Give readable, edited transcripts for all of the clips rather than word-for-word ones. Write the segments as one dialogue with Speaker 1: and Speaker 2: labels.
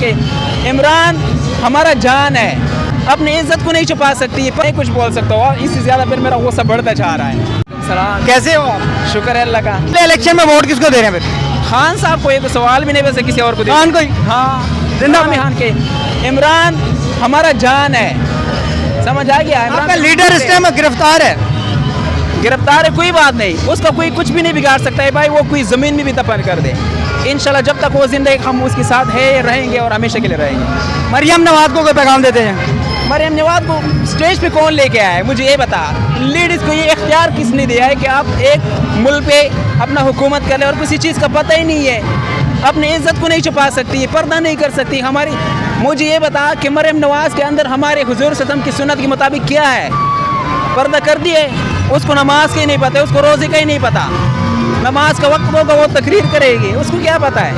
Speaker 1: کے عمران ہمارا جان ہے, اپنی عزت کو نہیں چھپا سکتی ہے, نہیں کچھ بول سکتا ہوں, اور اس سے زیادہ پھر میرا غصہ بڑھتا جا رہا ہے. سلام,
Speaker 2: کیسے ہو آپ؟
Speaker 1: شکر ہے اللہ کا.
Speaker 2: الیکشن میں ووٹ کس کو دے رہے ہیں پھر؟
Speaker 1: خان صاحب کو, یہ تو سوال بھی نہیں ویسے کسی اور کو دے.
Speaker 2: خان کو ہی؟
Speaker 1: ہاں,
Speaker 2: زندہ
Speaker 1: عمران خان کے. عمران ہمارا جان ہے, سمجھ آ گیا.
Speaker 2: آپ کا لیڈر اس ٹائم گرفتار ہے.
Speaker 1: گرفتار ہے, کوئی بات نہیں, اس کا کوئی کچھ بھی نہیں بگاڑ سکتا ہے بھائی. وہ کوئی زمین میں بھی دفن کر دے, انشاءاللہ جب تک وہ زندہ ہے ہم اس کے ساتھ ہے رہیں گے اور ہمیشہ کے لیے رہیں گے.
Speaker 2: مریم نواز کو کوئی پیغام دیتے ہیں؟
Speaker 1: مریم نواز کو اسٹیج پہ کون لے کے آیا ہے, مجھے یہ بتا. لیڈیز کو یہ اختیار کس نے دیا ہے کہ آپ ایک ملک پہ اپنا حکومت کر لیں اور کسی چیز کا پتہ ہی نہیں ہے, اپنی عزت کو نہیں چھپا سکتی, پردہ نہیں کر سکتی ہماری. مجھے یہ بتا کہ مریم نواز کے اندر ہمارے حضور صلی اللہ علیہ وسلم کی سنت کے مطابق کیا ہے؟ پردہ کر دیے. اس کو نماز کا ہی نہیں پتہ, اس کو روزے کا ہی نہیں پتہ. نماز کا وقت ہوگا وہ تقریر کرے گی, اس کو کیا پتہ ہے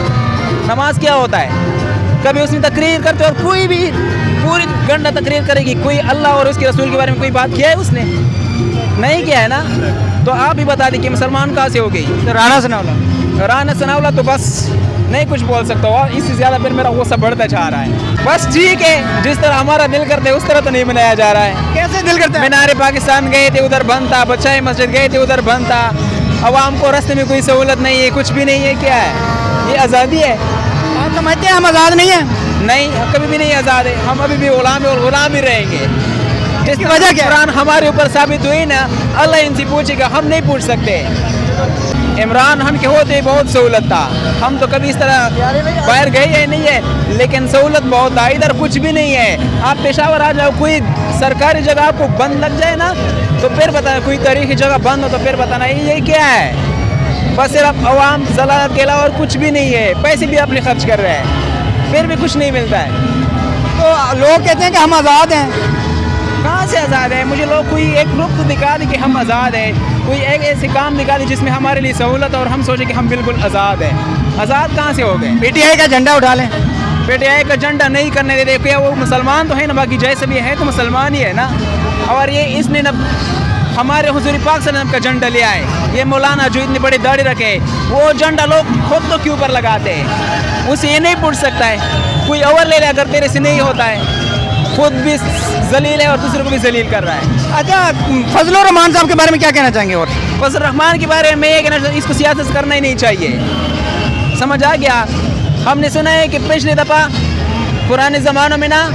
Speaker 1: نماز کیا ہوتا ہے؟ کبھی اس نے تقریر کرتے اور کوئی بھی پوری گھنٹہ تقریر کرے گی, کوئی اللہ اور اس کے رسول کے بارے میں کوئی بات کیا ہے اس نے؟ نہیں کیا ہے نا. تو آپ ہی بتا دیں کہ مسلمان کہاں سے ہو گئی.
Speaker 2: رانا ثناءاللہ.
Speaker 1: رانا ثناءاللہ تو بس نہیں کچھ بول سکتا ہوں, اور اس سے زیادہ پھر میرا غصہ بڑھتا جا رہا ہے. بس ٹھیک ہے, جس طرح ہمارا دل کرتے ہے اس طرح تو نہیں منایا جا رہا ہے.
Speaker 2: کیسے دل کرتے ہیں؟
Speaker 1: مینار پاکستان گئے تھے ادھر بند تھا, بچائی مسجد گئے تھے ادھر بند تھا, عوام کو راستے میں کوئی سہولت نہیں ہے, کچھ بھی نہیں ہے. کیا ہے یہ آزادی ہے؟
Speaker 2: آپ سمجھتے ہیں ہم آزاد نہیں ہیں؟
Speaker 1: نہیں, کبھی بھی نہیں آزاد ہے, ہم ابھی بھی غلام اور غلام ہی رہیں گے.
Speaker 2: اس کی وجہ کیا ہے؟
Speaker 1: عمران ہمارے اوپر ثابت ہوئی نا, اللہ ان سے پوچھے گا, ہم نہیں پوچھ سکتے. عمران خان کے ہوتے بہت سہولت تھا, ہم تو کبھی اس طرح باہر گئے ہی نہیں ہے, لیکن سہولت بہت تھا. ادھر کچھ بھی نہیں ہے. آپ پشاور آ جاؤ, کوئی سرکاری جگہ آپ کو بند لگ جائے نا تو پھر بتانا, کوئی تاریخی جگہ بند ہو تو پھر بتانا یہ کیا ہے. بس صرف عوام ضلالت کے علاوہ اور کچھ بھی نہیں ہے. پیسے بھی اپنے خرچ کر رہے ہیں, پھر بھی کچھ نہیں ملتا ہے.
Speaker 2: تو لوگ کہتے ہیں کہ ہم آزاد ہیں.
Speaker 1: کہاں سے آزاد ہے؟ مجھے لوگ کوئی ایک گروپ تو دکھا دے کہ ہم آزاد ہیں, کوئی ایک ایسے کام دکھا دے جس میں ہمارے لیے سہولت اور ہم سوچیں کہ ہم بالکل آزاد ہیں. آزاد کہاں سے ہو گئے؟
Speaker 2: پی ٹی آئی کا جھنڈا اٹھا لیں.
Speaker 1: پی ٹی آئی کا جھنڈا نہیں کرنے دیتے. کیا وہ مسلمان تو ہے نا, باقی جیسے بھی ہے تو مسلمان ہی ہے نا. اور یہ اس نے ہمارے حضور پاک صلی اللہ علیہ وسلم کا جھنڈا لیا ہے. یہ مولانا جو اتنی بڑی داڑھی رکھے, وہ جھنڈا لوگ خود تو کیوں پر لگاتے ہیں, اسے یہ نہیں پوچھ سکتا ہے کوئی اور لے لے, اگر تیرے سے نہیں ہوتا ہے. خود بھی ذلیل ہے اور دوسرے کو بھی ذلیل کر رہا ہے.
Speaker 2: اچھا, فضل الرحمان صاحب کے بارے میں کیا کہنا چاہیں گے؟ اور
Speaker 1: فضل الرحمان کے بارے میں یہ کہنا چاہتا ہوں, اس کو سیاست کرنا ہی نہیں چاہیے. سمجھ آ گیا؟ ہم نے سنا ہے کہ پچھلے دفعہ پرانے زمانوں میں نا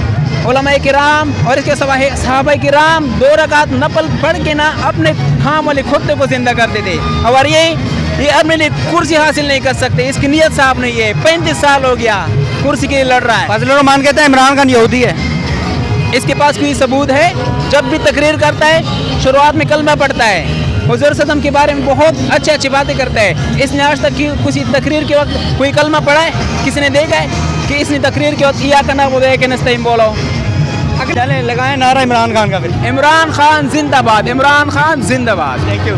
Speaker 1: علماء کرام اور اس کے صحابہ کرام 2 رکعت نفل پڑھ کے نا اپنے خام والے خطے کو زندہ کرتے تھے. اور یہ اپنے لیے کرسی حاصل نہیں کر سکتے, اس کی نیت صاف نہیں ہے. 35 سال ہو گیا کرسی کے لیے لڑ رہا ہے.
Speaker 2: فضل الرحمان کہتا ہے عمران خان یہودی ہے.
Speaker 1: اس کے پاس کوئی ثبوت ہے؟ جب بھی تقریر کرتا ہے شروعات میں کلمہ پڑھتا ہے, حضور صلی اللہ علیہ وسلم کے بارے میں بہت اچھی باتیں کرتا ہے. اس نے آج تک کسی تقریر کے وقت کوئی کلمہ پڑھا ہے؟ کسی نے دیکھا ہے کہ اس نے تقریر کے وقت یا کنا وہ دے کہ نستعین بولو؟
Speaker 2: چلیں لگائیں نعرہ عمران خان کا. پھر
Speaker 1: عمران خان زندہ باد, عمران خان زندہ باد.
Speaker 2: Thank you.